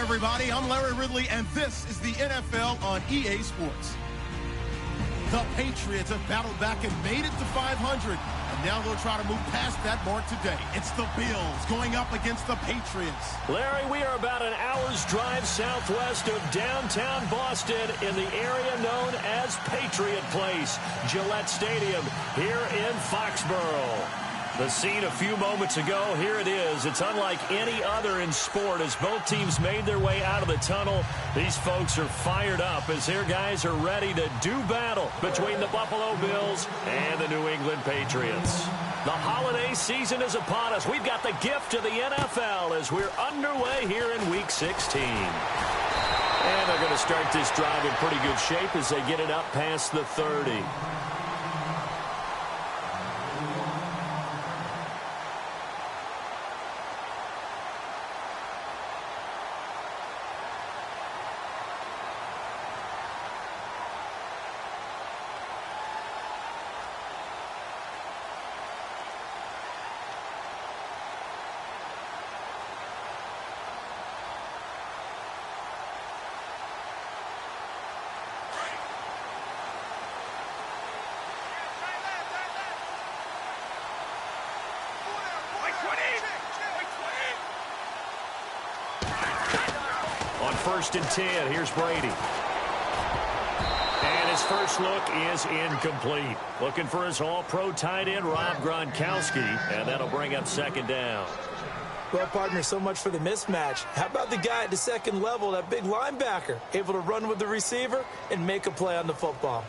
everybody. I'm Larry Ridley, and this is the NFL on EA Sports. The Patriots have battled back and made it to 500, and now they'll try to move past that mark today. It's the Bills going up against the Patriots. Larry, we are about an hour's drive southwest of downtown Boston in the area known as Patriot Place, Gillette Stadium, here in Foxborough. The scene a few moments ago, here it is. It's unlike any other in sport as both teams made their way out of the tunnel. These folks are fired up as their guys are ready to do battle between the Buffalo Bills and the New England Patriots. The holiday season is upon us. We've got the gift of the NFL as we're underway here in Week 16. And they're going to start this drive in pretty good shape as they get it up past the 30. On 1st and 10, here's Brady. And his first look is incomplete. Looking for his all-pro tight end, Rob Gronkowski, and that'll bring up 2nd down. Well, partner, so much for the mismatch. How about the guy at the second level, that big linebacker, able to run with the receiver and make a play on the football?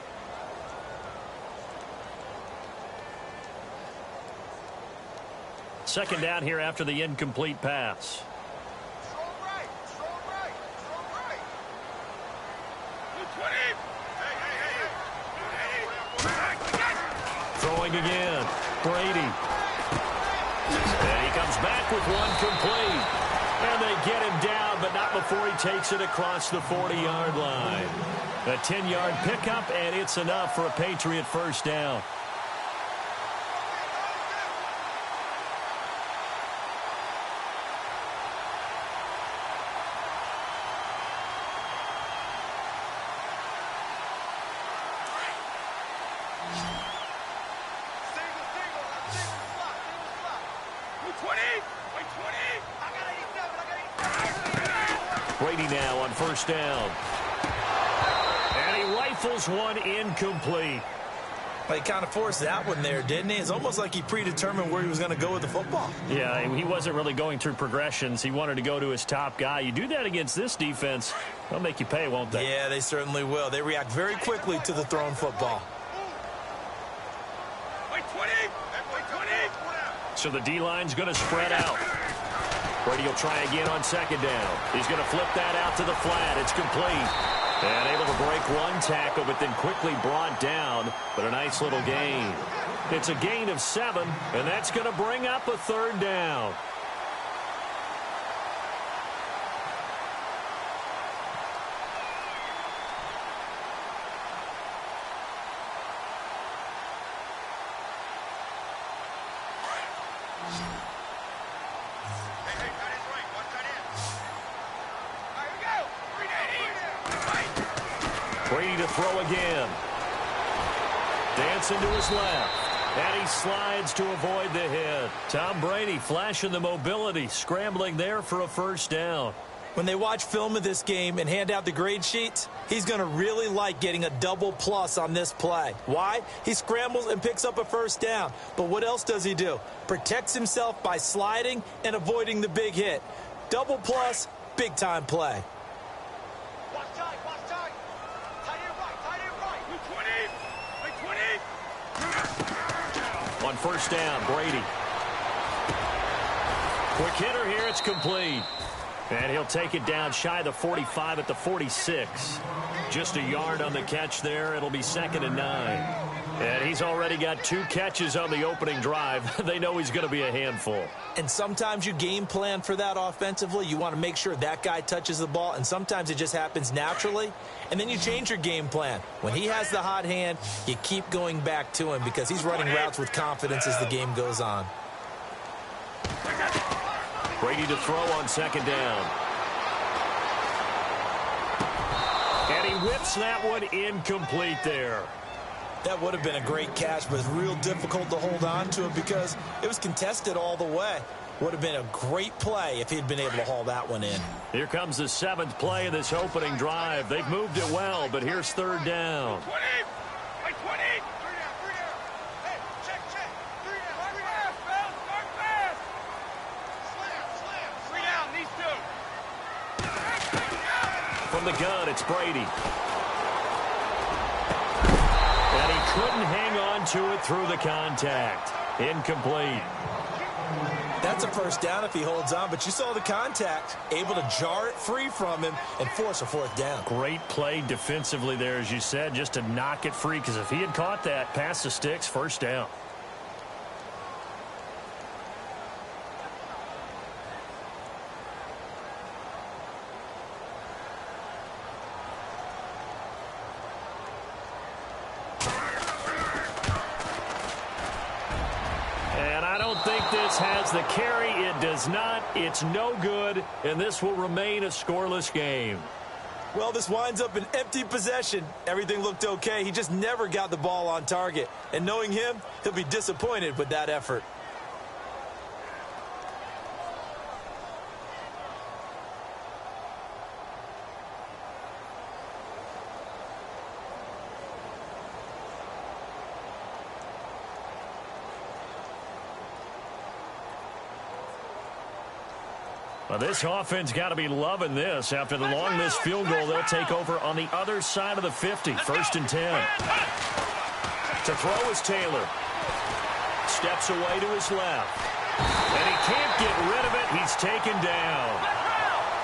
Second down here after the incomplete pass. Throwing again, Brady. And he comes back with one complete. And they get him down, but not before he takes it across the 40-yard line. A 10-yard pickup, and it's enough for a Patriot first down. Brady now on 1st down. And he rifles one incomplete. Well, he kind of forced that one there, didn't he? It's almost like he predetermined where he was going to go with the football. Yeah, he wasn't really going through progressions. He wanted to go to his top guy. You do that against this defense, they'll make you pay, won't they? Yeah, they certainly will. They react very quickly to the thrown football. So the D-line's going to spread out. Brady will try again on 2nd down. He's going to flip that out to the flat. It's complete. And able to break one tackle, but then quickly brought down. But a nice little gain. It's a gain of 7, and that's going to bring up a 3rd down. Brady to throw again. Dancing to his left. And he slides to avoid the hit. Tom Brady flashing the mobility, scrambling there for a first down. When they watch film of this game and hand out the grade sheets, he's going to really like getting a double plus on this play. Why? He scrambles and picks up a first down. But what else does he do? Protects himself by sliding and avoiding the big hit. Double plus, big-time play. On 1st down, Brady. Quick hitter here, it's complete. And he'll take it down shy of the 45 at the 46. Just a yard on the catch there. It'll be 2nd and 9. And he's already got 2 catches on the opening drive. They know he's going to be a handful. And sometimes you game plan for that offensively. You want to make sure that guy touches the ball, and sometimes it just happens naturally. And then you change your game plan. When he has the hot hand, you keep going back to him because he's running routes with confidence as the game goes on. Brady to throw on 2nd down. And he whips that one incomplete there. That would have been a great catch, but it's real difficult to hold on to it because it was contested all the way. Would have been a great play if he'd been able to haul that one in. Here comes the 7th play of this opening drive. They've moved it well, but here's 3rd down. 20! Like 20! Hey, check. 3 down. Start fast. Slam. 3 down, these 2. From the gun, it's Brady. And he couldn't hang on to it through the contact. Incomplete. That's a 1st down if he holds on, but you saw the contact, able to jar it free from him and force a 4th down. Great play defensively there, as you said, just to knock it free, because if he had caught that, past the sticks, 1st down. This has the carry. It does not. It's no good, and this will remain a scoreless game. Well, this winds up an empty possession. Everything looked okay. He just never got the ball on target. And knowing him, he'll be disappointed with that effort. Well, this offense got to be loving this. After the long missed field goal, they'll take over on the other side of the 50. 1st and 10. To throw is Taylor. Steps away to his left. And he can't get rid of it. He's taken down.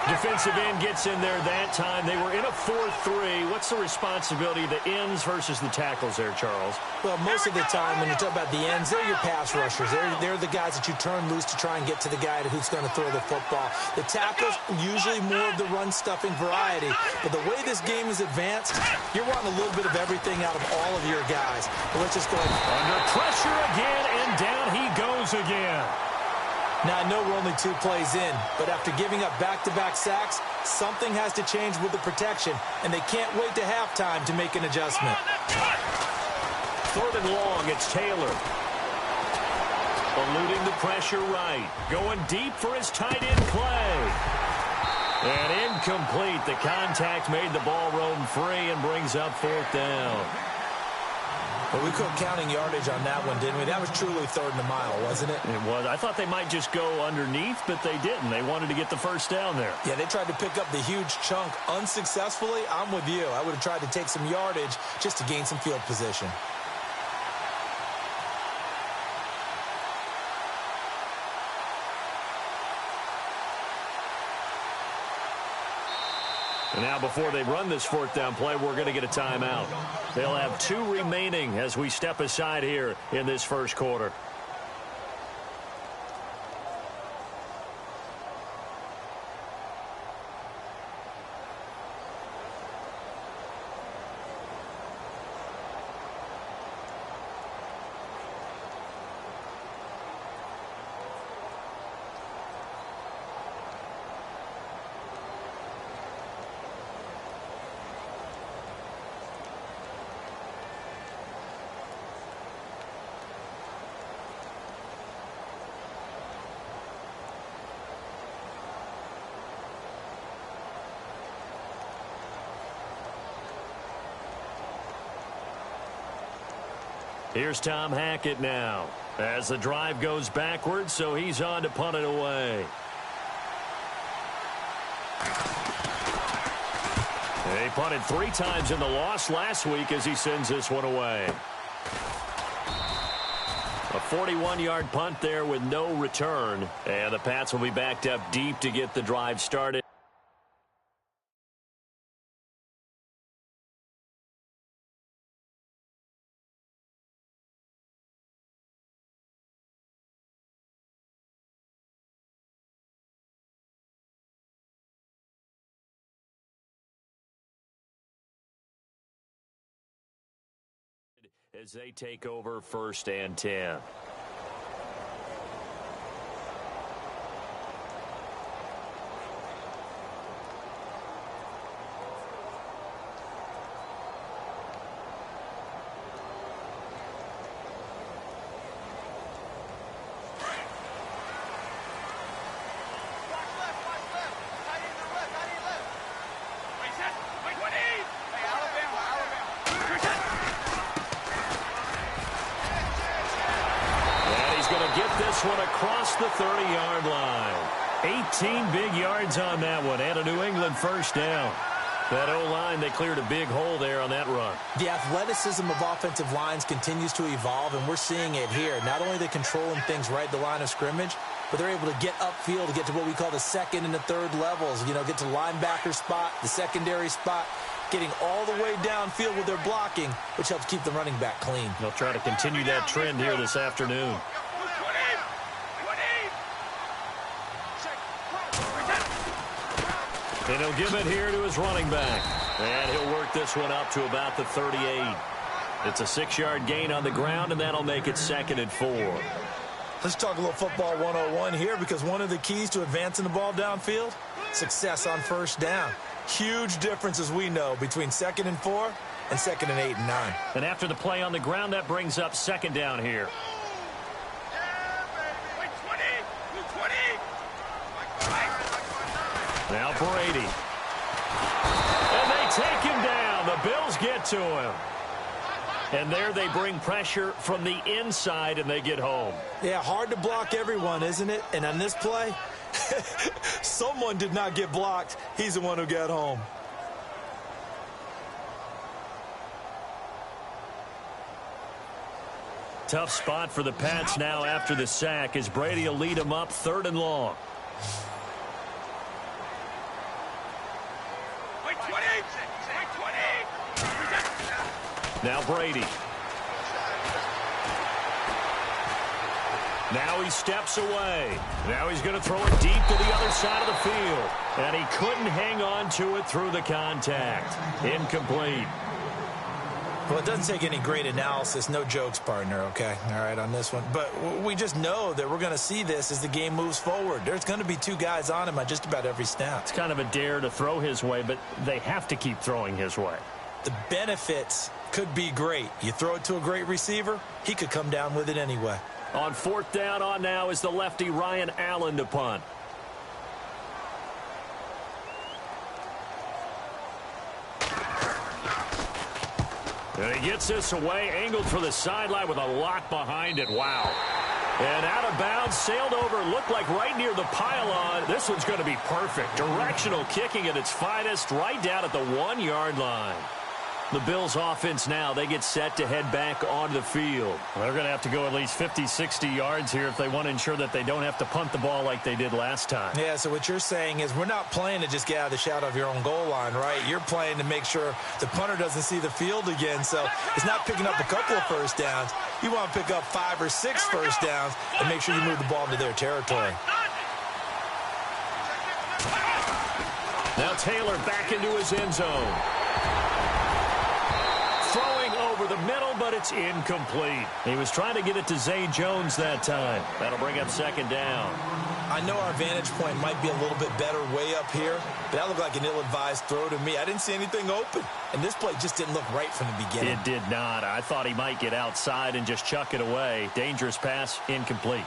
Defensive end gets in there that time. They were in a 4-3. What's the responsibility of the ends versus the tackles there, Charles? Well, most of the time when you talk about the ends, they're your pass rushers. They're the guys that you turn loose to try and get to the guy who's going to throw the football. The tackles, usually more of the run-stuffing variety. But the way this game is advanced, you're wanting a little bit of everything out of all of your guys. But let's just go ahead. Under pressure again, and down he goes again. Now, I know we're only 2 plays in, but after giving up back-to-back sacks, something has to change with the protection, and they can't wait to halftime to make an adjustment. 3rd and long, it's Taylor. Eluding the pressure right. Going deep for his tight end play. And incomplete. The contact made the ball roam free and brings up 4th down. But we quit counting yardage on that one, didn't we? That was truly 3rd and a mile, wasn't it? It was. I thought they might just go underneath, but they didn't. They wanted to get the 1st down there. Yeah, they tried to pick up the huge chunk unsuccessfully. I'm with you. I would have tried to take some yardage just to gain some field position. And now before they run this 4th down play, we're going to get a timeout. They'll have 2 remaining as we step aside here in this 1st quarter. Here's Tom Hackett now as the drive goes backwards, so he's on to punt it away. He punted 3 times in the loss last week as he sends this one away. A 41-yard punt there with no return, and the Pats will be backed up deep to get the drive started. As they take over 1st and 10. this one across the 30-yard line. 18 big yards on that one, and a New England first down. That O-line, they cleared a big hole there on that run. The athleticism of offensive lines continues to evolve, and we're seeing it here. Not only are they controlling things right at the line of scrimmage, but they're able to get upfield to get to what we call the second and the third levels. You know, get to linebacker spot, the secondary spot, getting all the way downfield with their blocking, which helps keep the running back clean. They'll try to continue that trend here this afternoon. And he'll give it here to his running back. And he'll work this one up to about the 38. It's a 6-yard gain on the ground, and that'll make it 2nd and 4. Let's talk a little football 101 here, because one of the keys to advancing the ball downfield, success on first down. Huge difference, as we know, between 2nd and 4 and 2nd and 8 and 9. And after the play on the ground, that brings up 2nd down here. Now Brady. And they take him down. The Bills get to him. And there they bring pressure from the inside, and they get home. Yeah, hard to block everyone, isn't it? And on this play, someone did not get blocked. He's the one who got home. Tough spot for the Pats now after the sack, as Brady will lead them up 3rd and long. Now Brady. Now he steps away. Now he's going to throw it deep to the other side of the field. And he couldn't hang on to it through the contact. Incomplete. Well, it doesn't take any great analysis. No jokes, partner, okay? All right, on this one. But we just know that we're going to see this as the game moves forward. There's going to be 2 guys on him on just about every snap. It's kind of a dare to throw his way, but they have to keep throwing his way. The benefits could be great. You throw it to a great receiver, he could come down with it anyway. On 4th down on now is the lefty Ryan Allen to punt. And he gets this away, angled for the sideline with a lock behind it. Wow. And out of bounds, sailed over, looked like right near the pylon. This one's going to be perfect. Directional kicking at its finest, right down at the 1-yard line. The Bills offense now, they get set to head back onto the field. Well, they're going to have to go at least 50, 60 yards here if they want to ensure that they don't have to punt the ball like they did last time. Yeah, so what you're saying is we're not playing to just get out of the shadow of your own goal line, right? You're playing to make sure the punter doesn't see the field again. So it's not picking up a couple of first downs. You want to pick up 5 or 6 first downs and make sure you move the ball into their territory. Now Taylor back into his end zone. Throwing over the middle, but it's incomplete. He was trying to get it to Zay Jones that time. That'll bring up 2nd down. I know our vantage point might be a little bit better way up here, but that looked like an ill-advised throw to me. I didn't see anything open, and this play just didn't look right from the beginning. It did not. I thought he might get outside and just chuck it away. Dangerous pass, incomplete.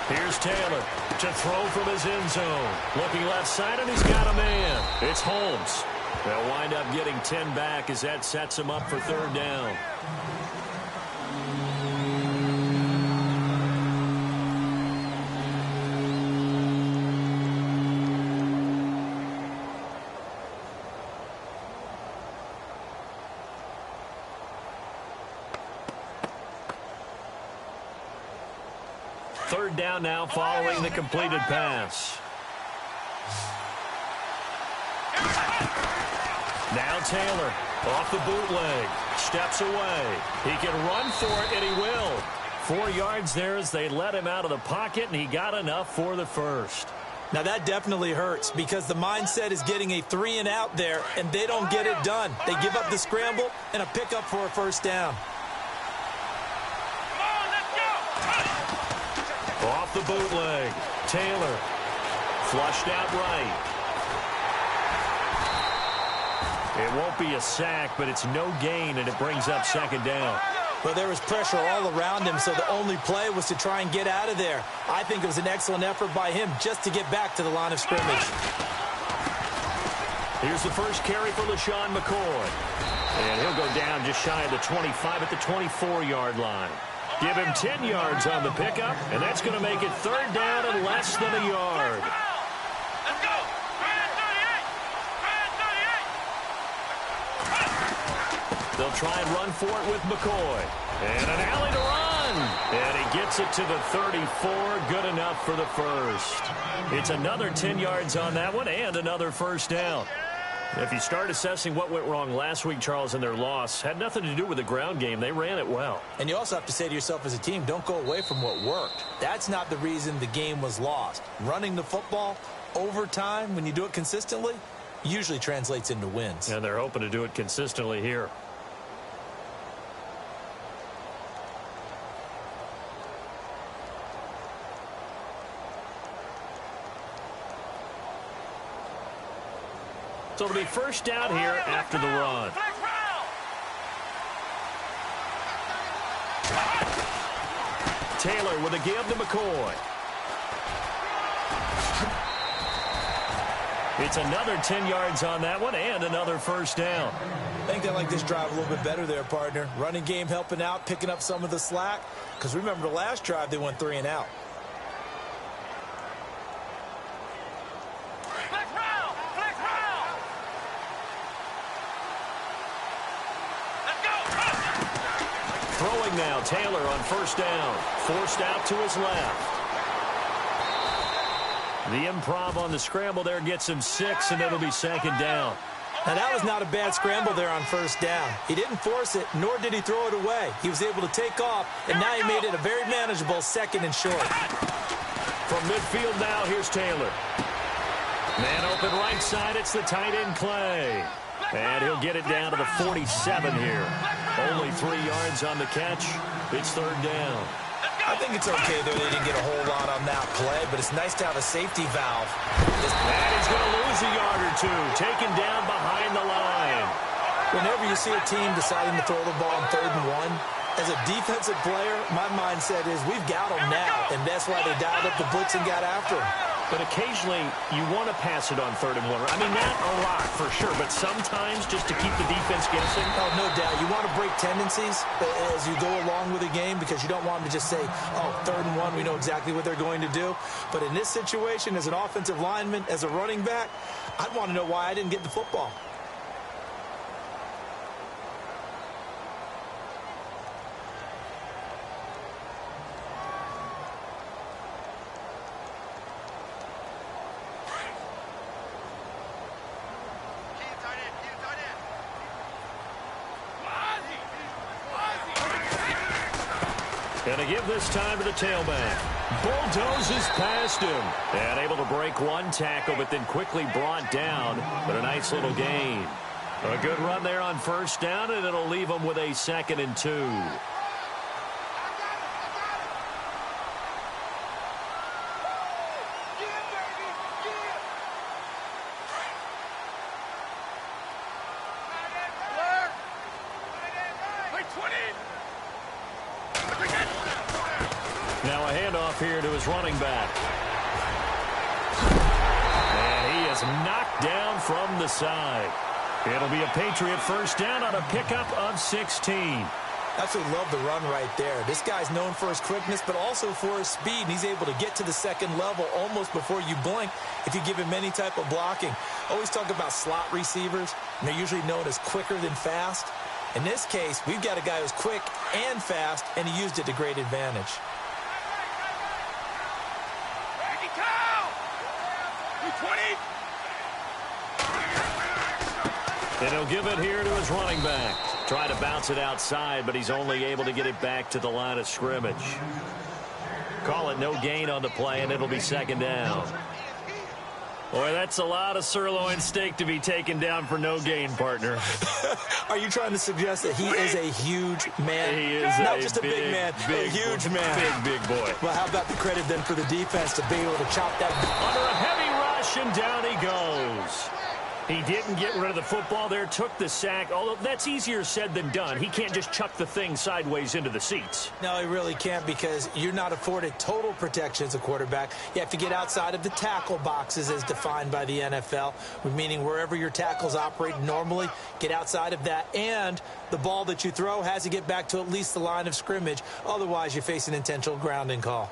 Here's Taylor to throw from his end zone. Looking left side, and he's got a man. It's Holmes. They'll wind up getting 10 back as that sets him up for 3rd down. Third down now following the completed pass. Now Taylor off the bootleg. Steps away. He can run for it, and he will. 4 yards there as they let him out of the pocket, and he got enough for the first. Now that definitely hurts because the mindset is getting a 3-and-out there, and they don't get it done. They give up the scramble and a pickup for a first down. Off the bootleg. Taylor flushed out right. It won't be a sack, but it's no gain, and it brings up 2nd down. Well, there was pressure all around him, so the only play was to try and get out of there. I think it was an excellent effort by him just to get back to the line of scrimmage. Here's the first carry for LaShawn McCoy. And he'll go down just shy of the 25 at the 24-yard line. Give him 10 yards on the pickup, and that's going to make it third down and less than a yard. Let's go. Brand 38. They'll try and run for it with McCoy. And an alley to run. And he gets it to the 34. Good enough for the first. It's another 10 yards on that one and another first down. If you start assessing what went wrong last week, Charles, in their loss, had nothing to do with the ground game. They ran it well. And you also have to say to yourself as a team, don't go away from what worked. That's not the reason the game was lost. Running the football over time, when you do it consistently, usually translates into wins. And they're hoping to do it consistently here. So it'll be first down here after the run. Taylor with a give to McCoy. It's another 10 yards on that one and another first down. I think they like this drive a little bit better there, partner. Running game helping out, picking up some of the slack. Because remember the last drive, they went 3 and out. Throwing now, Taylor on first down. Forced out to his left. The improv on the scramble there gets him 6, and it'll be second down. Now, that was not a bad scramble there on first down. He didn't force it, nor did he throw it away. He was able to take off, and now he made it a very manageable second and short. From midfield now, here's Taylor. Man open right side, it's the tight end Clay. And he'll get it down to the 47 here. Only 3 yards on the catch. It's third down. I think it's okay, though, they didn't get a whole lot on that play, but it's nice to have a safety valve. And he's going to lose a yard or two, taken down behind the line. Whenever you see a team deciding to throw the ball on 3rd and 1, as a defensive player, my mindset is we've got them now, and that's why they dialed up the blitz and got after him. But occasionally, you want to pass it on 3rd and 1. I mean, not a lot, for sure, but sometimes just to keep the defense guessing. Oh, no doubt. You want to break tendencies as you go along with the game because you don't want them to just say, oh, 3rd and 1, we know exactly what they're going to do. But in this situation, as an offensive lineman, as a running back, I'd want to know why I didn't get the football. And to give this time to the tailback. Bulldozes past him. And able to break one tackle, but then quickly brought down. But a nice little gain. A good run there on first down, and it'll leave him with a 2nd and 2. Now a handoff here to his running back. And he is knocked down from the side. It'll be a Patriot first down on a pickup of 16. Absolutely love the run right there. This guy's known for his quickness, but also for his speed. And he's able to get to the second level almost before you blink if you give him any type of blocking. Always talk about slot receivers, and they're usually known as quicker than fast. In this case, we've got a guy who's quick and fast, and he used it to great advantage. And he'll give it here to his running back. Try to bounce it outside, but he's only able to get it back to the line of scrimmage. Call it no gain on the play, and it'll be second down. Boy, that's a lot of sirloin steak to be taken down for no gain, partner. Are you trying to suggest that he is a huge man? He is not just a big man, a huge man. Big boy. Well, how about the credit then for the defense to be able to chop that under a heavy rush, and down he goes. He didn't get rid of the football there, took the sack, although that's easier said than done. He can't just chuck the thing sideways into the seats. No, he really can't, because you're not afforded total protection as a quarterback. You have to get outside of the tackle boxes as defined by the NFL, meaning wherever your tackles operate normally, get outside of that, and the ball that you throw has to get back to at least the line of scrimmage. Otherwise, you face an intentional grounding call.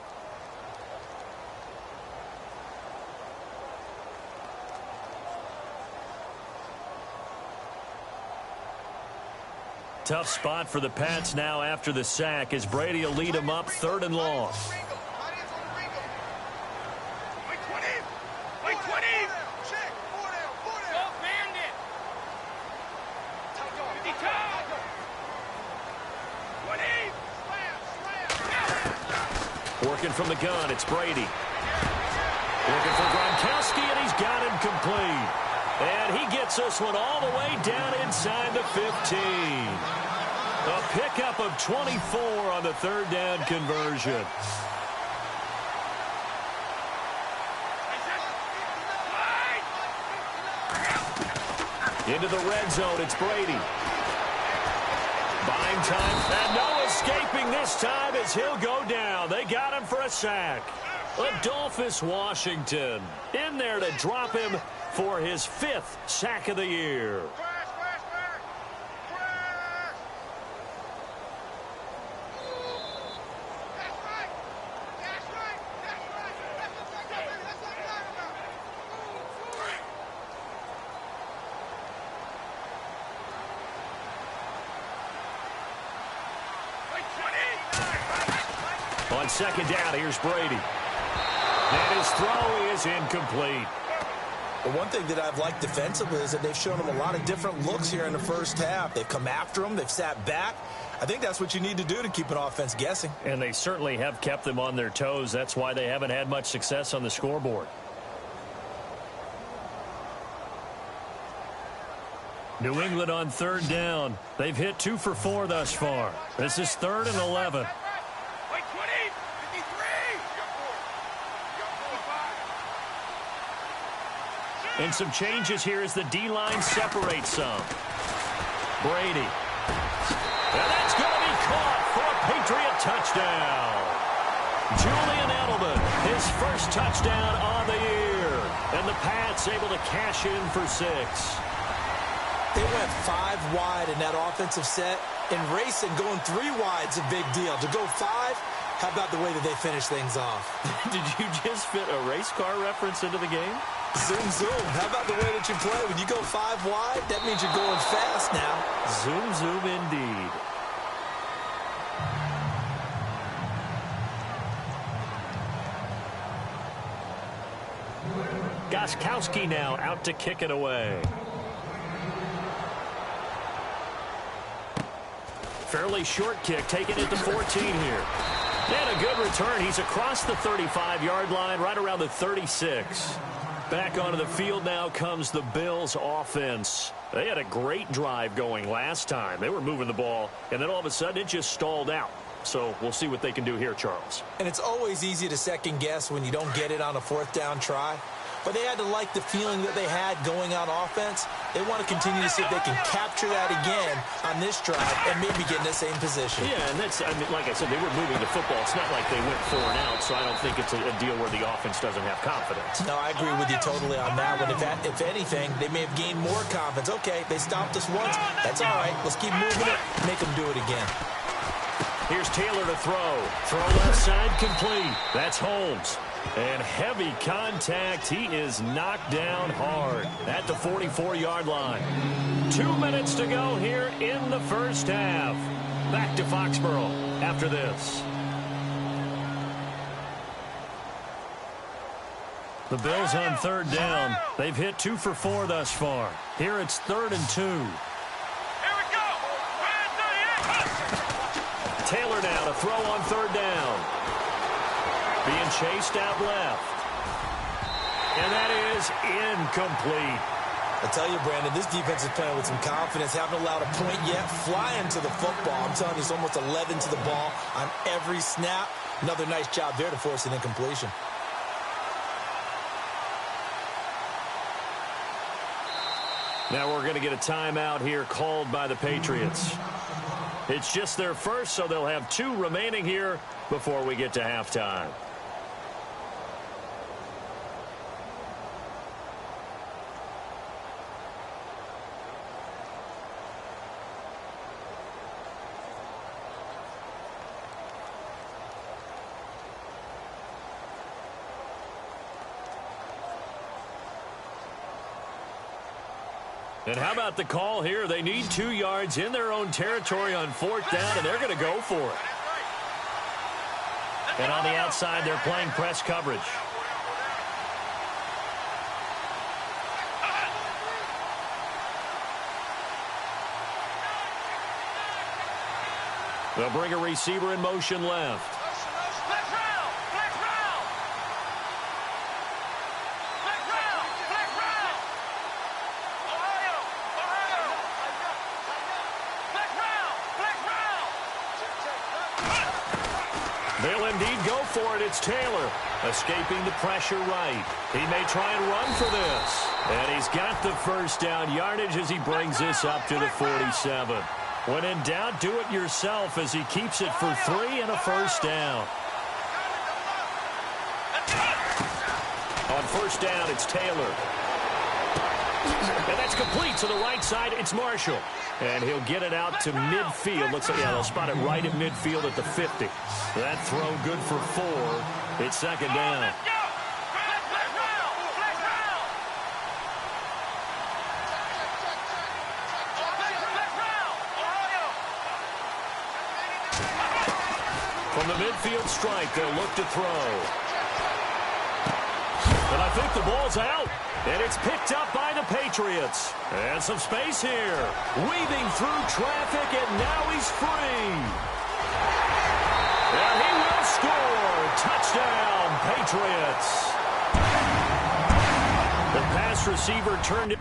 Tough spot for the Pats now after the sack, as Brady will lead them up 3rd and long. Working from the gun, it's Brady. Looking for Gronkowski, and he's got him complete. And he gets this one all the way down inside the 15. A pickup of 24 on the 3rd down conversion. Into the red zone, it's Brady. Buying time, and no escaping this time as he'll go down. They got him for a sack. Adolphus Washington in there to drop him for his 5th sack of the year. On 2nd down, here's Brady. And his throw is incomplete. The one thing that I've liked defensively is that they've shown him a lot of different looks here in the first half. They've come after him. They've sat back. I think that's what you need to do to keep an offense guessing. And they certainly have kept them on their toes. That's why they haven't had much success on the scoreboard. New England on 3rd down. They've hit 2 for 4 thus far. This is 3rd and 11. And some changes here as the D-line separates some. Brady. And that's going to be caught for a Patriot touchdown. Julian Edelman, his first touchdown on the year. And the Pats able to cash in for 6. They went 5 wide in that offensive set. In racing, going 3 wide's a big deal. To go 5, how about the way that they finish things off? Did you just fit a race car reference into the game? Zoom, zoom. How about the way that you play? When you go 5 wide, that means you're going fast now. Zoom, zoom indeed. Gostkowski now out to kick it away. Fairly short kick, taking it to 14 here. And a good return. He's across the 35-yard line, right around the 36. Back onto the field now comes the Bills offense. They had a great drive going last time. They were moving the ball, and then all of a sudden it just stalled out. So we'll see what they can do here, Charles. And it's always easy to second guess when you don't get it on a 4th down try. But they had to like the feeling that they had going on offense. They want to continue to see if they can capture that again on this drive and maybe get in the same position. Yeah, and that's, I mean, like I said, they were moving the football. It's not like they went 4 and out, so I don't think it's a deal where the offense doesn't have confidence. No, I agree with you totally on that one. If anything, they may have gained more confidence. Okay, they stopped us once. That's all right. Let's keep moving it. Make them do it again. Here's Taylor to throw. Throw left side complete. That's Holmes. And heavy contact. He is knocked down hard at the 44-yard line. 2 minutes to go here in the first half. Back to Foxborough after this. The Bills on 3rd down. They've hit 2 for 4 thus far. Here it's 3rd and 2. Taylor now to throw on 3rd down. Being chased out left. And that is incomplete. I tell you, Brandon, this defense is playing with some confidence. Haven't allowed a point yet. Flying to the football. I'm telling you, it's almost 11 to the ball on every snap. Another nice job there to force an incompletion. Now we're going to get a timeout here called by the Patriots. It's just their first, so they'll have 2 remaining here before we get to halftime. And how about the call here? They need 2 yards in their own territory on 4th down, and they're going to go for it. And on the outside, they're playing press coverage. They'll bring a receiver in motion left. They'll indeed go for it. It's Taylor escaping the pressure right. He may try and run for this. And he's got the first down yardage as he brings this up to the 47. When in doubt, do it yourself as he keeps it for 3 and a first down. On first down, it's Taylor. And that's complete to the right side. It's Marshall. And he'll get it out to midfield. Looks like, yeah, they'll spot it right at midfield at the 50. That throw good for 4. It's second down. From the midfield strike, they'll look to throw. And I think the ball's out. And it's picked up by the Patriots. And some space here. Weaving through traffic, and now he's free. And he will score. Touchdown, Patriots. The pass receiver turned it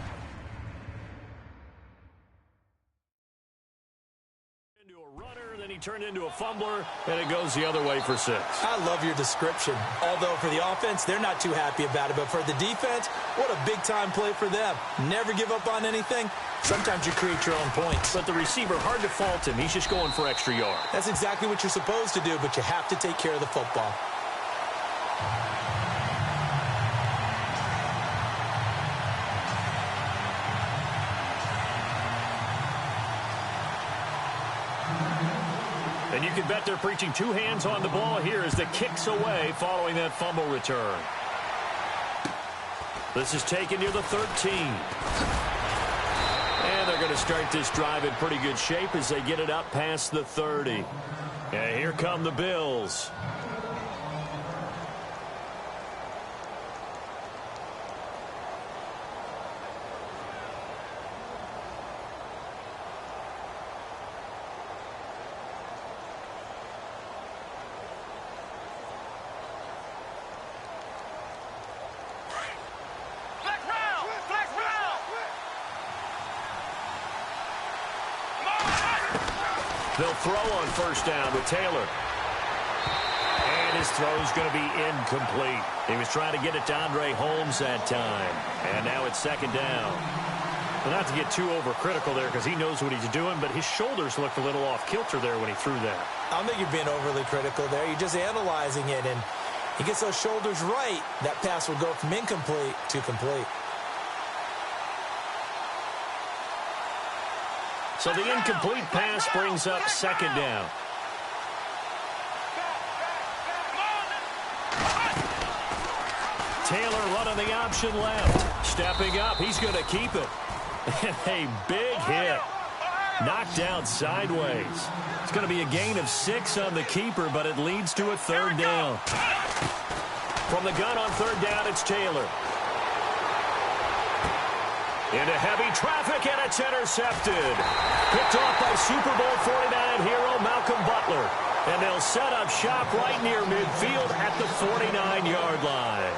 into a runner, then he turned into a fumbler, and it goes the other way for 6. I love your description. Although for the offense, they're not too happy about it. But for the defense, what a big-time play for them. Never give up on anything. Sometimes you create your own points. But the receiver, hard to fault him. He's just going for extra yard. That's exactly what you're supposed to do, but you have to take care of the football. And you can bet they're preaching 2 hands on the ball here as the kick's away following that fumble return. This is taken near the 13. And they're going to start this drive in pretty good shape as they get it up past the 30. And here come the Bills. They'll throw on first down with Taylor. And his throw's going to be incomplete. He was trying to get it to Andre Holmes that time. And now it's second down. Well, not to get too overcritical there because he knows what he's doing, but his shoulders looked a little off kilter there when he threw that. I don't think you're being overly critical there. You're just analyzing it, and he gets those shoulders right. That pass will go from incomplete to complete. So the incomplete pass brings up second down. Taylor running the option left. Stepping up, he's going to keep it. And a big hit. Knocked out sideways. It's going to be a gain of 6 on the keeper, but it leads to a third down. From the gun on third down, it's Taylor. Into heavy traffic, and it's intercepted. Picked off by Super Bowl 49 hero Malcolm Butler. And they'll set up shop right near midfield at the 49-yard line.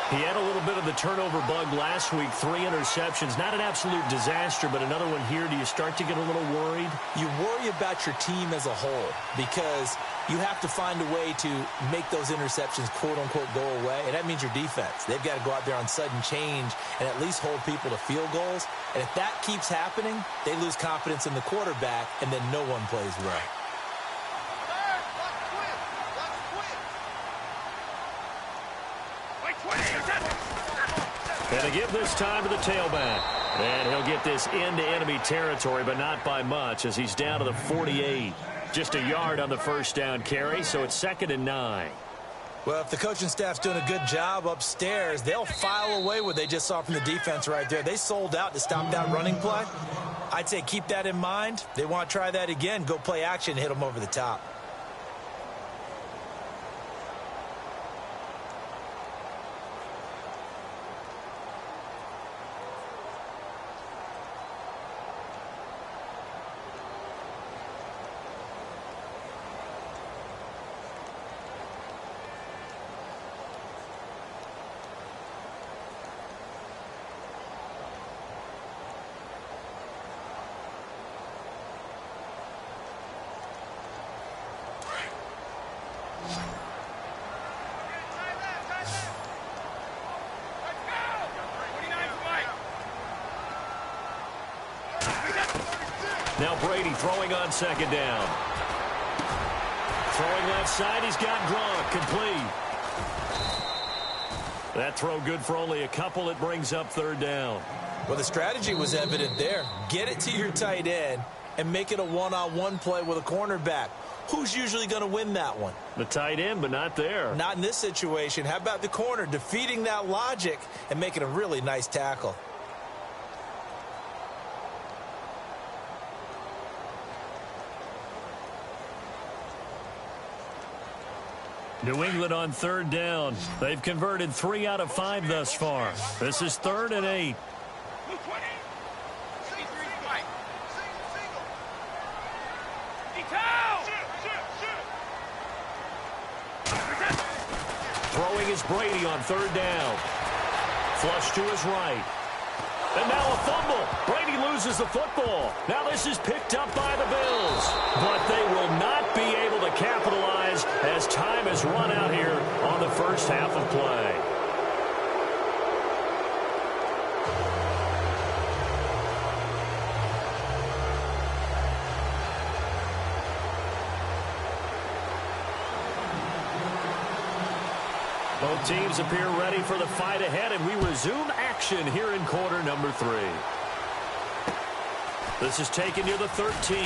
He had a little bit of the turnover bug last week, 3 interceptions. Not an absolute disaster, but another one here. Do you start to get a little worried? You worry about your team as a whole because you have to find a way to make those interceptions, quote-unquote, go away, and that means your defense. They've got to go out there on sudden change and at least hold people to field goals. And if that keeps happening, they lose confidence in the quarterback, and then no one plays well. And to give this time to the tailback. And he'll get this into enemy territory, but not by much as he's down to the 48. Just a yard on the first down carry, so it's 2nd and 9. Well, if the coaching staff's doing a good job upstairs, they'll file away what they just saw from the defense right there. They sold out to stop that running play. I'd say keep that in mind. They want to try that again. Go play action, hit them over the top. Now Brady throwing on 2nd down. Throwing left side, he's got Gronk, complete. That throw good for only a couple. It brings up 3rd down. Well, the strategy was evident there. Get it to your tight end and make it a one-on-one play with a cornerback. Who's usually going to win that one? The tight end, but not there. Not in this situation. How about the corner defeating that logic and making a really nice tackle? New England on 3rd down. They've converted 3 out of 5 thus far. This is 3rd and 8. Throwing is Brady on 3rd down. Flush to his right. And now a fumble. Brady loses the football. Now this is picked up by the Bills. But they will not be able to capitalize as time has run out here on the first half of play. Both teams appear ready for the fight ahead, and we resume action here in quarter number 3. This is taken near the 13.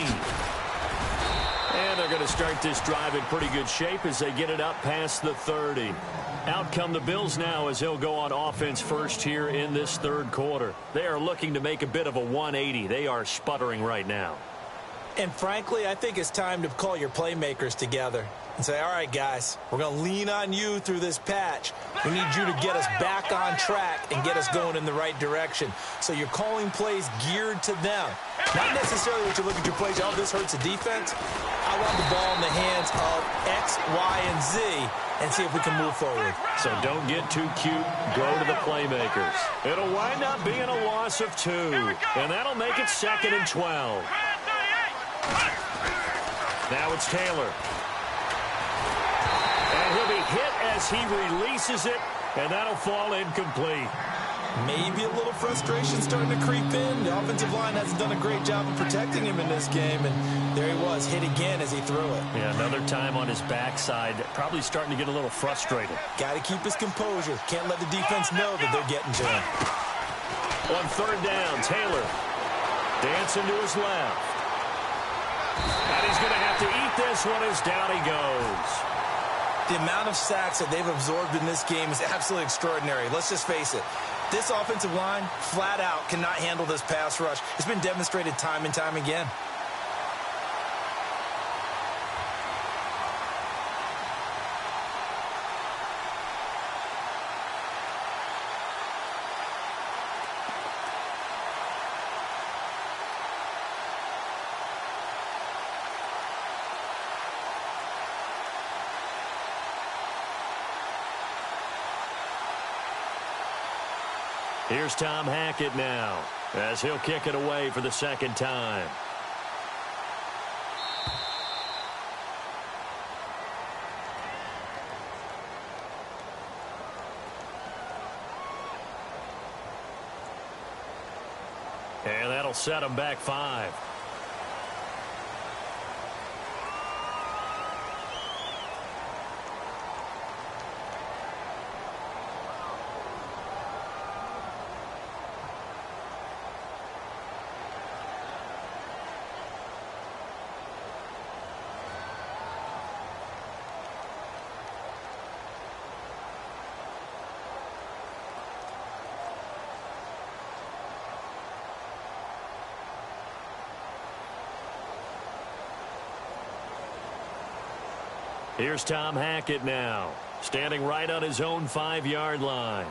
And they're going to start this drive in pretty good shape as they get it up past the 30. Out come the Bills now as he'll go on offense first here in this 3rd quarter. They are looking to make a bit of a 180. They are sputtering right now. And frankly, I think it's time to call your playmakers together and say, all right, guys, we're going to lean on you through this patch. We need you to get us back on track and get us going in the right direction. So you're calling plays geared to them. Not necessarily what you look at your plays, oh, this hurts the defense. I want the ball in the hands of X, Y, and Z and see if we can move forward. So don't get too cute. Go to the playmakers. It'll wind up being a loss of 2. And that'll make it 2nd and 12. Now it's Taylor. And he'll be hit as he releases it, and that'll fall incomplete. Maybe a little frustration starting to creep in. The offensive line hasn't done a great job of protecting him in this game, and there he was, hit again as he threw it. Yeah, another time on his backside, probably starting to get a little frustrated. Got to keep his composure. Can't let the defense know that they're getting to him. On 3rd down, Taylor dancing to his left. And he's going to have to eat this one as down he goes. The amount of sacks that they've absorbed in this game is absolutely extraordinary. Let's just face it. This offensive line, flat out, cannot handle this pass rush. It's been demonstrated time and time again. Here's Tom Hackett now as he'll kick it away for the second time. And that'll set him back 5. Here's Tom Hackett now, standing right on his own 5-yard line.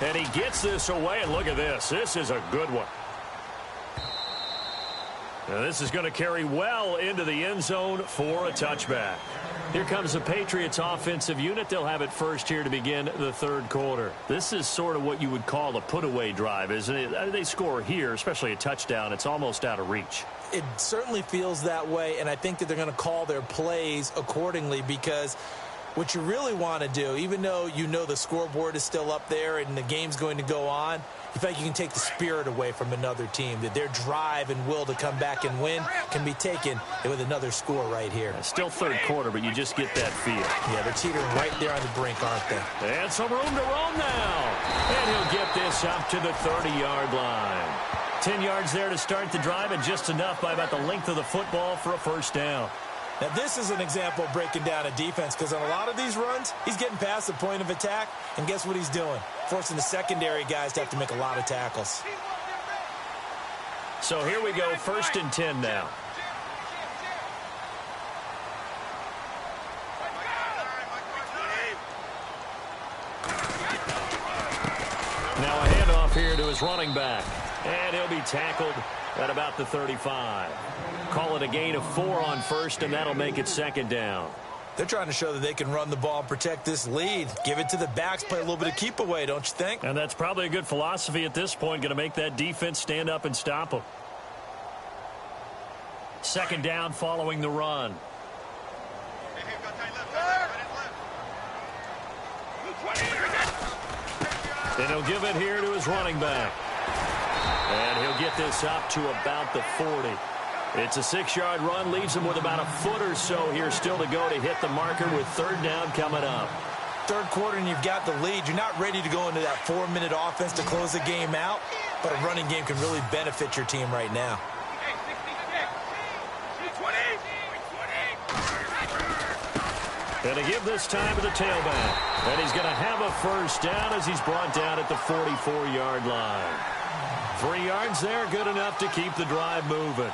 And he gets this away, and look at this. This is a good one. Now this is going to carry well into the end zone for a touchback. Here comes the Patriots offensive unit. They'll have it first here to begin the third quarter. This is sort of what you would call a put-away drive, isn't it? They score here, especially a touchdown. It's almost out of reach. It certainly feels that way, and I think that they're going to call their plays accordingly, because what you really want to do, even though you know the scoreboard is still up there and the game's going to go on, you feel like you can take the spirit away from another team, that their drive and will to come back and win can be taken with another score right here. It's still third quarter, but you just get that feel. Yeah, they're teetering right there on the brink, aren't they? And some room to roam now. And he'll get this up to the 30-yard line. 10 yards there to start the drive, and just enough by about the length of the football for a first down. Now, this is an example of breaking down a defense, because on a lot of these runs, he's getting past the point of attack, and guess what he's doing? Forcing the secondary guys to have to make a lot of tackles. So here we go, 1st and 10 now. Now a handoff here to his running back, and he'll be tackled at about the 35. Call it a gain of 4 on first, and that'll make it second down. They're trying to show that they can run the ball and protect this lead. Give it to the backs, play a little bit of keep away, don't you think? And that's probably a good philosophy at this point, going to make that defense stand up and stop them. Second down following the run. And he'll give it here to his running back. And he'll get this up to about the 40. It's a 6-yard run, leaves him with about a foot or so here still to go to hit the marker with third down coming up. Third quarter and you've got the lead. You're not ready to go into that 4-minute offense to close the game out, but a running game can really benefit your team right now. And to give this time to the tailback. And he's going to have a first down as he's brought down at the 44-yard line. 3 yards there, good enough to keep the drive moving.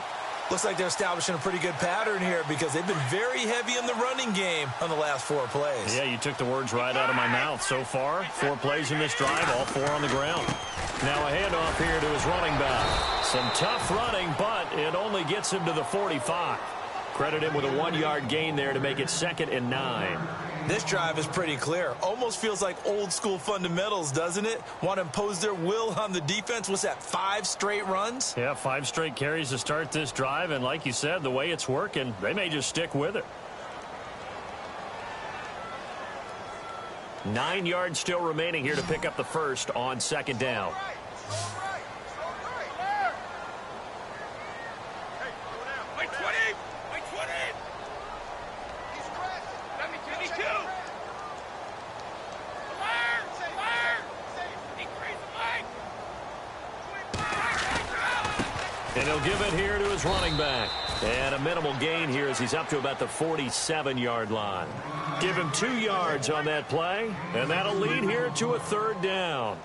Looks like they're establishing a pretty good pattern here, because they've been very heavy in the running game on the last 4 plays. Yeah, you took the words right out of my mouth. So far, 4 plays in this drive, all 4 on the ground. Now a handoff here to his running back. Some tough running, but it only gets him to the 45. Credit him with a 1-yard gain there to make it 2nd and 9. This drive is pretty clear. Almost feels like old school fundamentals, doesn't it? Want to impose their will on the defense. What's that, 5 straight runs? Yeah, 5 straight carries to start this drive, and like you said, the way it's working, they may just stick with it. 9 yards still remaining here to pick up the first on second down. And he'll give it here to his running back. And a minimal gain here as he's up to about the 47-yard line. Give him 2 yards on that play, and that'll lead here to a third down.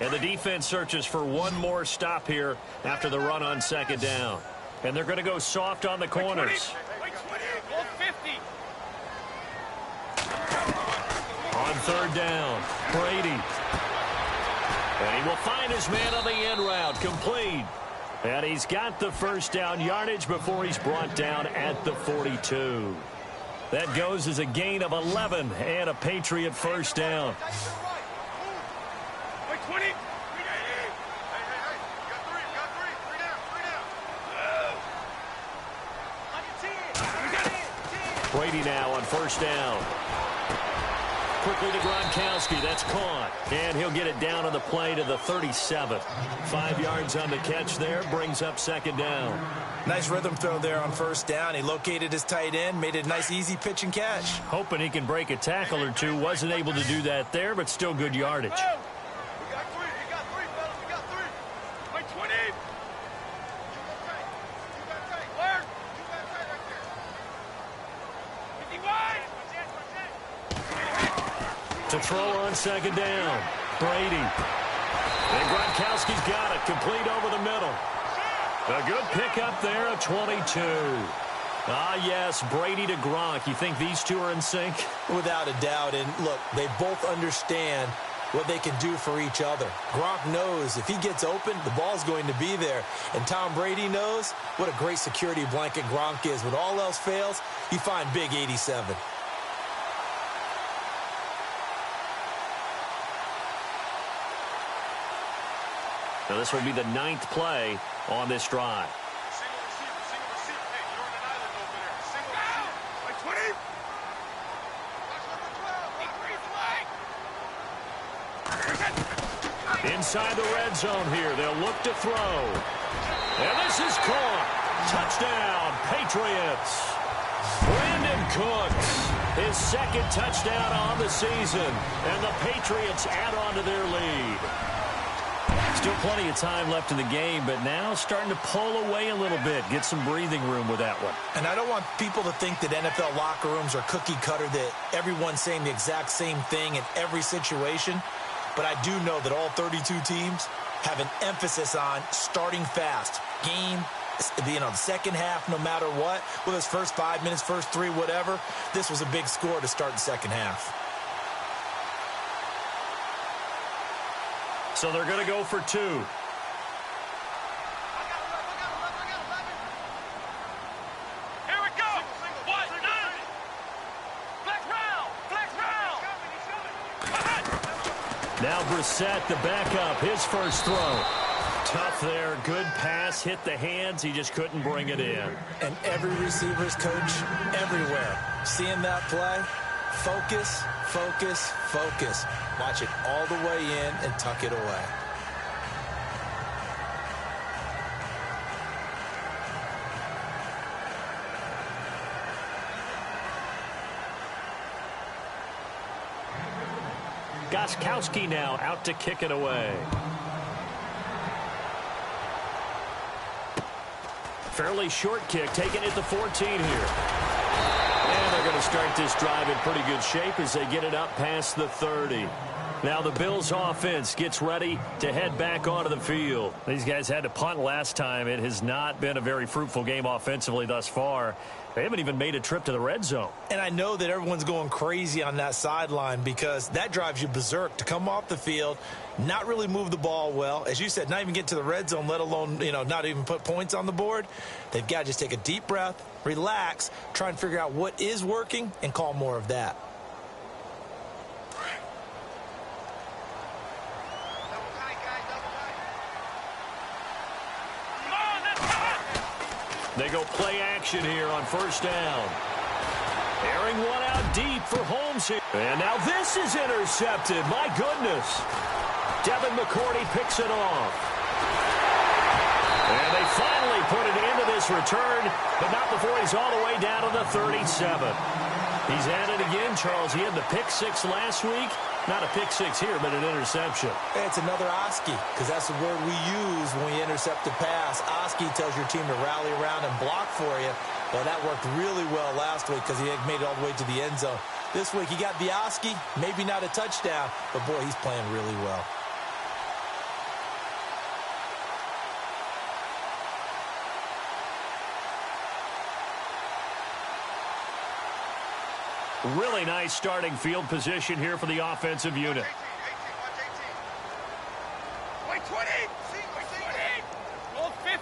And the defense searches for one more stop here after the run on second down. And they're going to go soft on the corners. On third down, Brady. And he will find his man on the end route, complete. And he's got the first down yardage before he's brought down at the 42. That goes as a gain of 11 and a Patriot first down. Brady now on first down. Quickly to Gronkowski. That's caught. And he'll get it down on the play to the 37. 5 yards on the catch there. Brings up second down. Nice rhythm throw there on first down. He located his tight end, made it a nice, easy pitch and catch. Hoping he can break a tackle or two. Wasn't able to do that there, but still good yardage. To throw on second down. Brady. And Gronkowski's got it. Complete over the middle. A good pickup there at 22. Ah, yes, Brady to Gronk. You think these two are in sync? Without a doubt. And look, they both understand what they can do for each other. Gronk knows if he gets open, the ball's going to be there. And Tom Brady knows what a great security blanket Gronk is. When all else fails, you find big 87. Now this will be the 9th play on this drive. Inside the red zone here. They'll look to throw. And this is caught. Touchdown, Patriots. Brandon Cooks, his second touchdown on the season. And the Patriots add on to their lead. Still plenty of time left in the game, but now starting to pull away a little bit. Get some breathing room with that one. And I don't want people to think that NFL locker rooms are cookie cutter, that everyone's saying the exact same thing in every situation. But I do know that all 32 teams have an emphasis on starting fast. Game, the second half, no matter what, whether it's first 5 minutes, first 3, whatever. This was a big score to start the second half. So they're going to go for 2. Here we go. 1, 9. Flex round. Now Brissett, the backup, his first throw. Tough there. Good pass. Hit the hands. He just couldn't bring it in. And every receiver's coach everywhere. Seeing that play, focus, focus, focus. Watch it all the way in and tuck it away. Gostkowski now out to kick it away. Fairly short kick, taken at the 14 here. And they're going to start this drive in pretty good shape as they get it up past the 30. Now the Bills offense gets ready to head back onto the field. These guys had to punt last time. It has not been a very fruitful game offensively thus far. They haven't even made a trip to the red zone. And I know that everyone's going crazy on that sideline because that drives you berserk to come off the field, not really move the ball well. As you said, not even get to the red zone, let alone, not even put points on the board. They've got to just take a deep breath, relax, try and figure out what is working, and call more of that. They go play action here on first down. Airing one out deep for Holmes here. And now this is intercepted. My goodness. Devin McCourty picks it off. And they finally put it into this return, but not before he's all the way down to the 37. He's at it again, Charles. He had the pick 6 last week. Not a pick 6 here, but an interception. It's another Oski, because that's the word we use when we intercept a pass. Oski tells your team to rally around and block for you. Well, that worked really well last week because he made it all the way to the end zone. This week he got the Oski, maybe not a touchdown, but boy, he's playing really well. Really nice starting field position here for the offensive unit. Wait, 20! Wait, 20! Roll 50!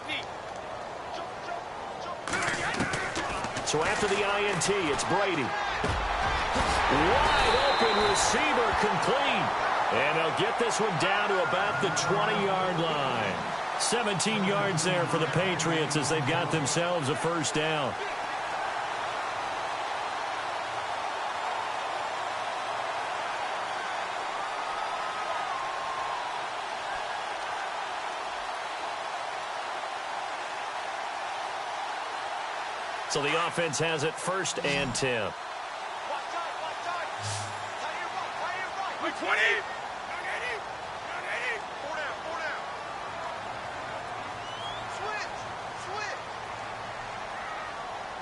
So after the INT, it's Brady. Wide open receiver complete. And they'll get this one down to about the 20-yard line. 17 yards there for the Patriots as they've got themselves a first down. So the offense has it 1st and 10. Wait, 20!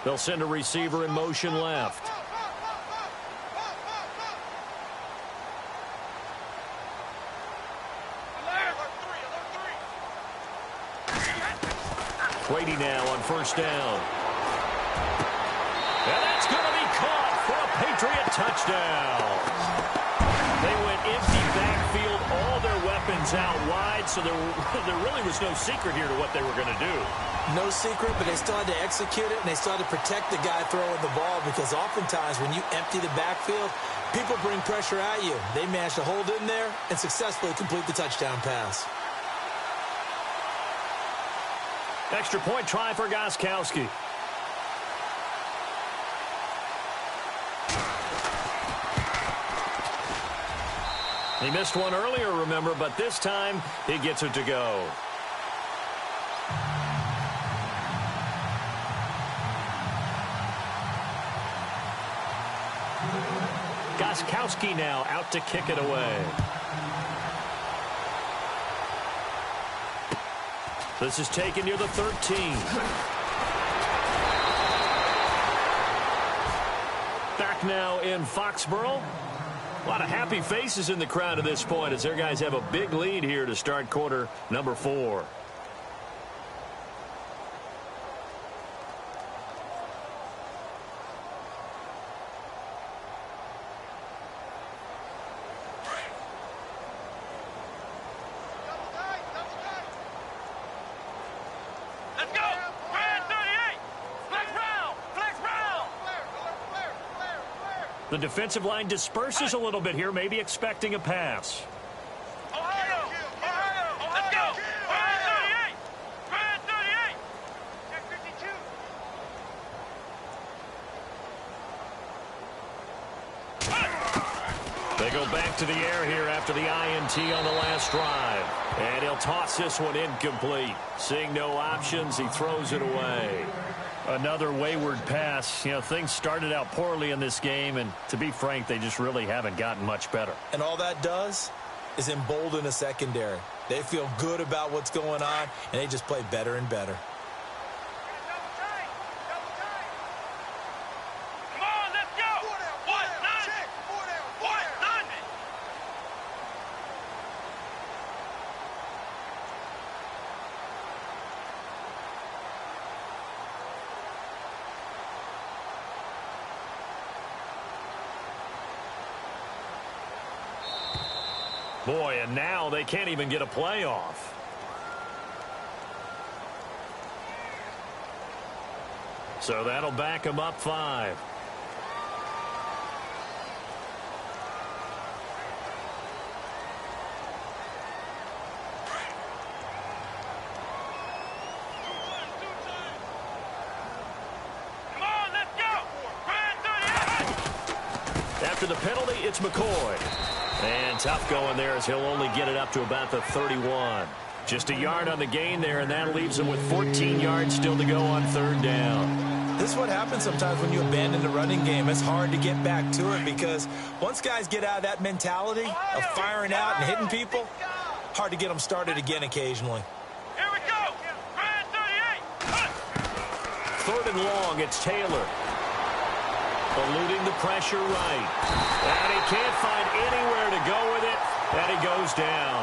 They'll send a receiver in motion left. Brady now on 1st down. And that's going to be caught for a Patriot touchdown. They went empty backfield, all their weapons out wide, so there really was no secret here to what they were going to do. No secret, but they still had to execute it, and they still had to protect the guy throwing the ball, because oftentimes when you empty the backfield, people bring pressure at you. They managed to hold in there and successfully complete the touchdown pass. Extra point try for Gostkowski. He missed one earlier, remember, but this time he gets it to go. Gostkowski now out to kick it away. This is taken near the 13. Back now in Foxborough. A lot of happy faces in the crowd at this point as their guys have a big lead here to start quarter number 4. Let's go! Brad 38! Flex round! Flex round! The defensive line disperses a little bit here, maybe expecting a pass. Ohio! Ohio! Let's go! Brad 38! Brad 38! Check 52! They go back to the air here after the INT on the last drive. And he'll toss this one incomplete. Seeing no options, he throws it away. Another wayward pass. You know, things started out poorly in this game, and to be frank, they just really haven't gotten much better. And all that does is embolden a secondary. They feel good about what's going on, and they just play better and better. Come on, let's go! 190! 190! Boy, and now they can't even get a playoff. So that'll back them up 5. Come on, let's go! Brad 38! After the penalty, it's McCoy. And tough going there as he'll only get it up to about the 31. Just a yard on the gain there, and that leaves him with 14 yards still to go on 3rd down. This is what happens sometimes when you abandon the running game. It's hard to get back to it because once guys get out of that mentality of firing out and hitting people, hard to get them started again occasionally. Here we go! Brad 38! 3rd and long, it's Taylor. Eluding the pressure right. And he can't find anywhere to go with it, and he goes down.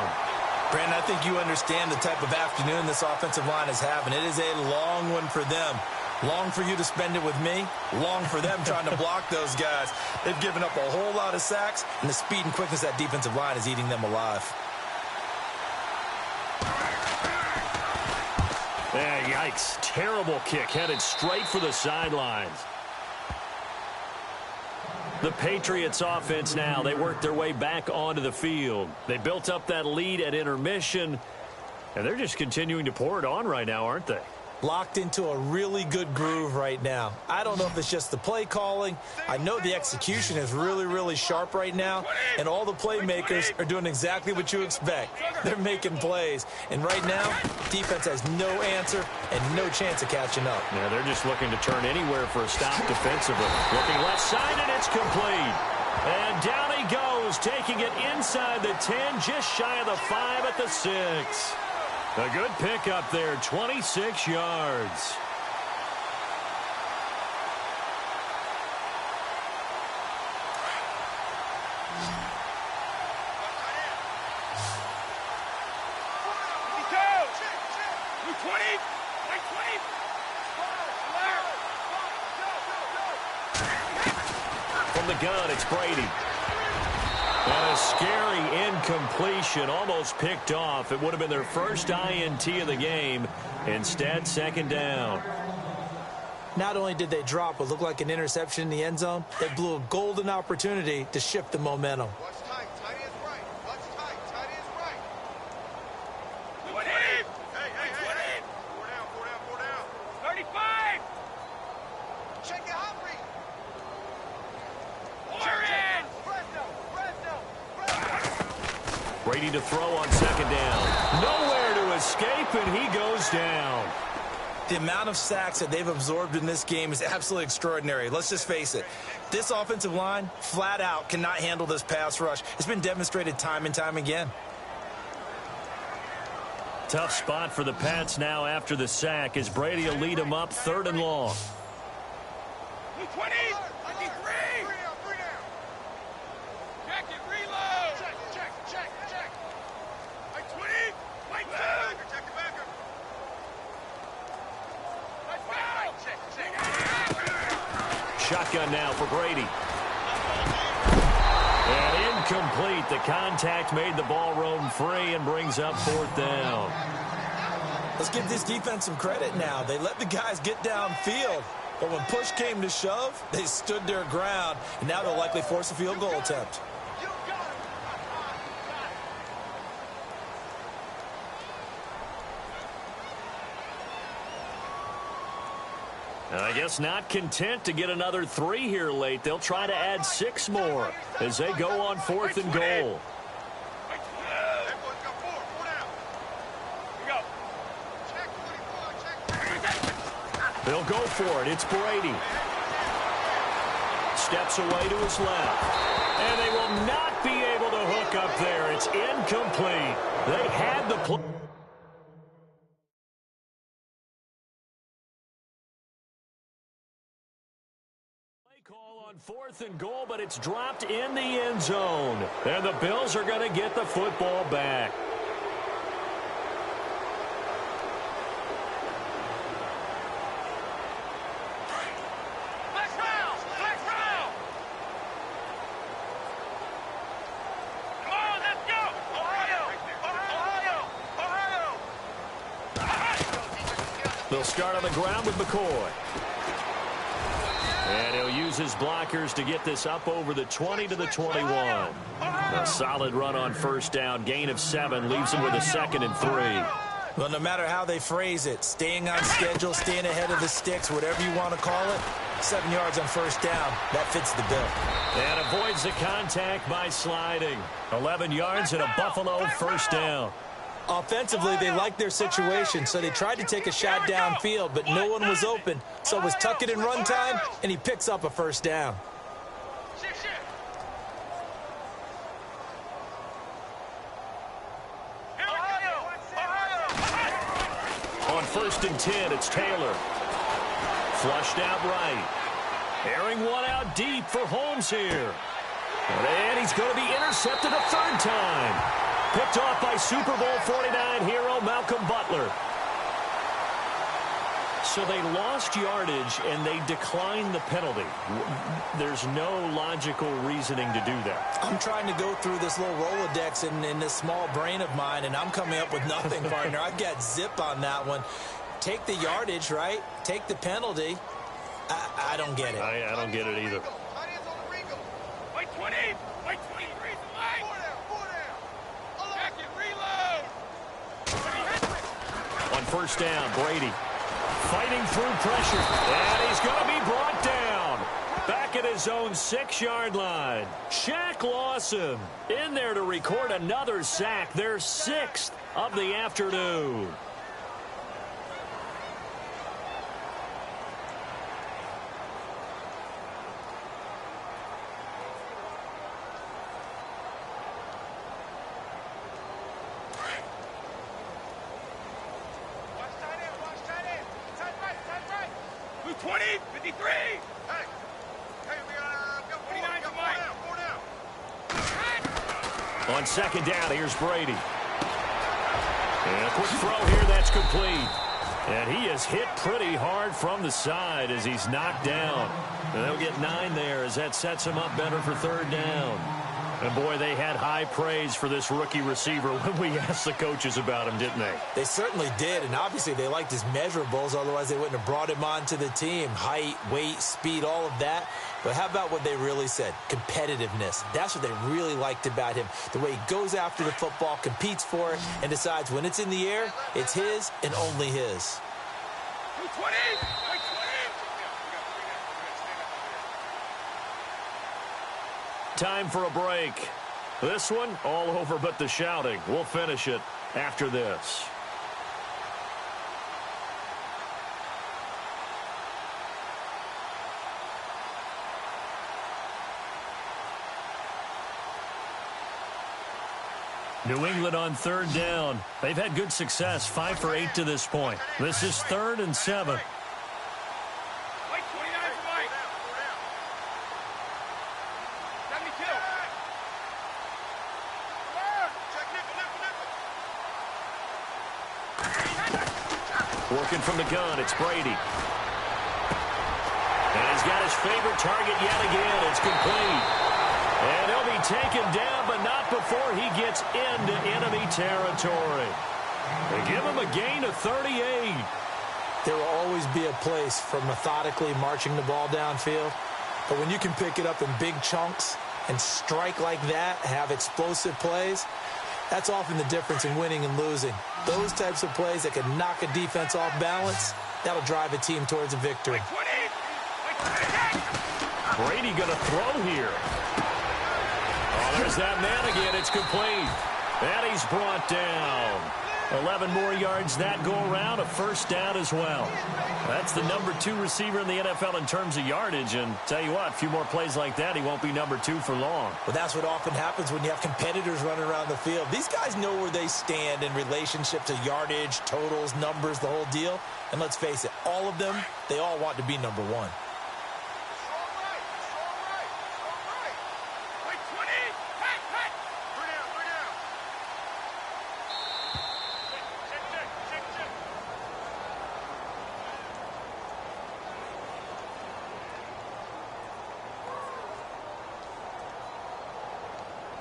Brandon, I think you understand the type of afternoon this offensive line is having. It is a long one for them. Long for you to spend it with me. Long for them trying to block those guys. They've given up a whole lot of sacks, and the speed and quickness of that defensive line is eating them alive. Yikes. Terrible kick headed straight for the sidelines. The Patriots offense now, they work their way back onto the field. They built up that lead at intermission, and they're just continuing to pour it on right now, aren't they? Locked into a really good groove right now. I don't know if it's just the play calling. I know the execution is really, really sharp right now, and all the playmakers are doing exactly what you expect. They're making plays, and right now, defense has no answer and no chance of catching up. Yeah, they're just looking to turn anywhere for a stop defensively. Looking left side, and it's complete. And down he goes, taking it inside the 10, just shy of the 5 at the 6. A good pickup there, 26 yards. From the gun, it's Brady. And a scary incompletion, almost picked off. It would have been their first INT of the game. Instead, second down. Not only did they drop what looked like an interception in the end zone, they blew a golden opportunity to shift the momentum. What's tight? Tight is right. What's tight? Tight is right. 20! Hey. 4 down. 35! Check it, Humphrey. Warren! Brady to throw on second down. Nowhere to escape, and he goes down. The amount of sacks that they've absorbed in this game is absolutely extraordinary. Let's just face it. This offensive line, flat out, cannot handle this pass rush. It's been demonstrated time and time again. Tough spot for the Pats now after the sack as Brady will lead them up 3rd and long. 20! 23! 3 down. Check it, reload! Check. Like 20! Like 2! Check the backer. Let's go! Check. Shotgun now for Brady. And incomplete. The contact made the ball roam free and brings up 4th down. Let's give this defense some credit now. They let the guys get downfield. But when push came to shove, they stood their ground. And now they'll likely force a field goal attempt. You got it. I guess not content to get another 3 here late. They'll try to add 6 more as they go on 4th and goal. That boy's got 4 down. We go. Check 24. They'll go for it. It's Brady. Steps away to his left. And they will not be able to hook up there. It's incomplete. They had the play. Call on 4th and goal, but it's dropped in the end zone. And the Bills are going to get the football back. Flex round! Come on, let's go! Ohio! They'll start on the ground with McCoy. And he'll use his blockers to get this up over the 20 to the 21. A solid run on 1st down. Gain of 7 leaves him with a 2nd and 3. Well, no matter how they phrase it, staying on schedule, staying ahead of the sticks, whatever you want to call it, 7 yards on 1st down, that fits the bill. And avoids the contact by sliding. 11 yards and a Buffalo 1st down. Offensively, they liked their situation, so they tried to take a shot downfield, but no one was open. So it was tuck it in run time, and he picks up a 1st down. On 1st and 10, it's Taylor. Flushed out right. Airing one out deep for Holmes here. And he's going to be intercepted a 3rd time. Picked off by Super Bowl 49 hero Malcolm Butler. So they lost yardage, and they declined the penalty. There's no logical reasoning to do that. I'm trying to go through this little Rolodex in this small brain of mine, and I'm coming up with nothing, partner. I've got zip on that one. Take the yardage, right? Take the penalty. I don't get it. I don't get it either. Wait 20. Wait 23. Four down. Back it, reload. On first down, Brady fighting through pressure, and he's going to be brought down. Back at his own 6-yard line. Shaq Lawson in there to record another sack, their 6th of the afternoon. Watch tight end. Tight right. 20, 53. Hey, we got 49 to Mike. Four down. On second down, here's Brady. And a quick throw here, that's complete. And he is hit pretty hard from the side as he's knocked down. And they'll get 9 there as that sets him up better for third down. And, boy, they had high praise for this rookie receiver when we asked the coaches about him, didn't they? They certainly did, and obviously they liked his measurables, otherwise they wouldn't have brought him onto the team. Height, weight, speed, all of that. But how about what they really said? Competitiveness. That's what they really liked about him. The way he goes after the football, competes for it, and decides when it's in the air, it's his and only his. 20. Wait 20. Time for a break. This one, all over but the shouting. We'll finish it after this. New England on third down. They've had good success, 5 for 8 to this point. This is 3rd and 7. Wait 29 to Mike. 72. Working from the gun, it's Brady. And he's got his favorite target yet again. It's complete. And he'll be taken down, but not before he gets into enemy territory. They give him a gain of 38. There will always be a place for methodically marching the ball downfield. But when you can pick it up in big chunks and strike like that, have explosive plays, that's often the difference in winning and losing. Those types of plays that can knock a defense off balance, that'll drive a team towards a victory. 20. Wait 20. Brady going to throw here. Oh, there's that man again. It's complete. And he's brought down. 11 more yards that go around, a first down as well. That's the number 2 receiver in the NFL in terms of yardage. And tell you what, a few more plays like that, he won't be number 2 for long. Well, that's what often happens when you have competitors running around the field. These guys know where they stand in relationship to yardage, totals, numbers, the whole deal. And let's face it, all of them, they all want to be number 1. Wait 20. Hey. Three down. Check.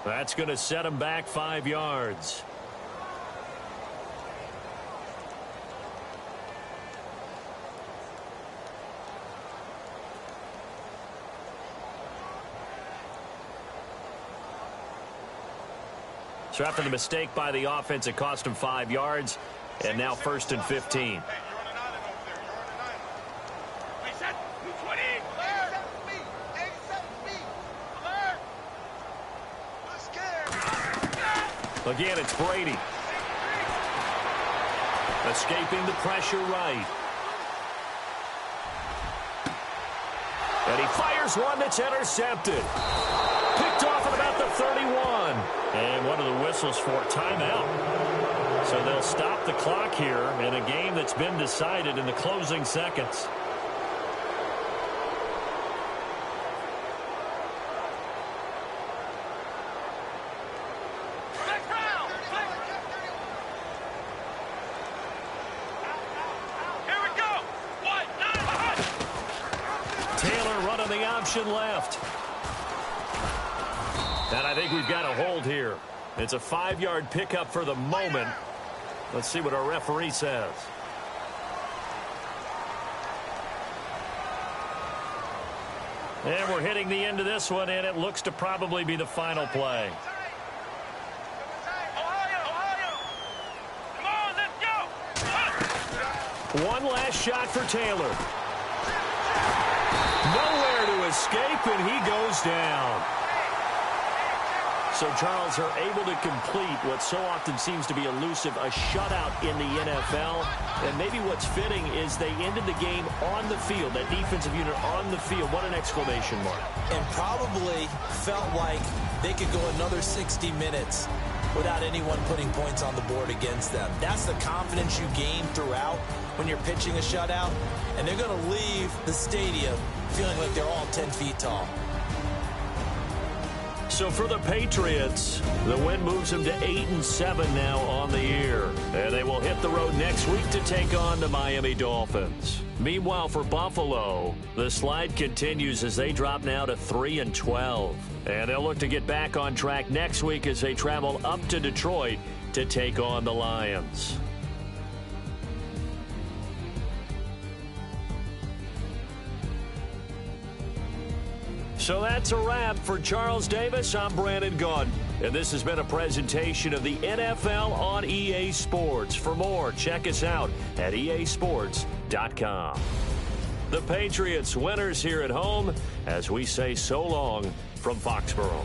That's going to set him back 5 yards. So after the mistake by the offense, it cost him 5 yards, and now 1st and 15. Hey, you're on an island over there. You're on an island. Wait, set. 20. 87 feet. 87 feet. Alert. We're scared. Again, it's Brady. Escaping the pressure right. And he fires one that's intercepted. Picked off at about the 31. And what are the whistles for? Timeout. So they'll stop the clock here in a game that's been decided in the closing seconds. Here we go. the option left. And I think we've got a hold here. It's a 5-yard pickup for the moment. Let's see what our referee says. And we're hitting the end of this one, and it looks to probably be the final play. Come on, let's go. One last shot for Taylor. Nowhere to escape, and he goes down. So, Charles, are able to complete what so often seems to be elusive, a shutout in the NFL. And maybe what's fitting is they ended the game on the field, that defensive unit on the field. What an exclamation mark. And probably felt like they could go another 60 minutes without anyone putting points on the board against them. That's the confidence you gain throughout when you're pitching a shutout. And they're going to leave the stadium feeling like they're all 10 feet tall. So for the Patriots, the win moves them to 8-7 now on the year. And they will hit the road next week to take on the Miami Dolphins. Meanwhile, for Buffalo, the slide continues as they drop now to 3-12. And they'll look to get back on track next week as they travel up to Detroit to take on the Lions. So that's a wrap. For Charles Davis, I'm Brandon Gaudin. And this has been a presentation of the NFL on EA Sports. For more, check us out at easports.com. The Patriots winners here at home as we say so long from Foxborough.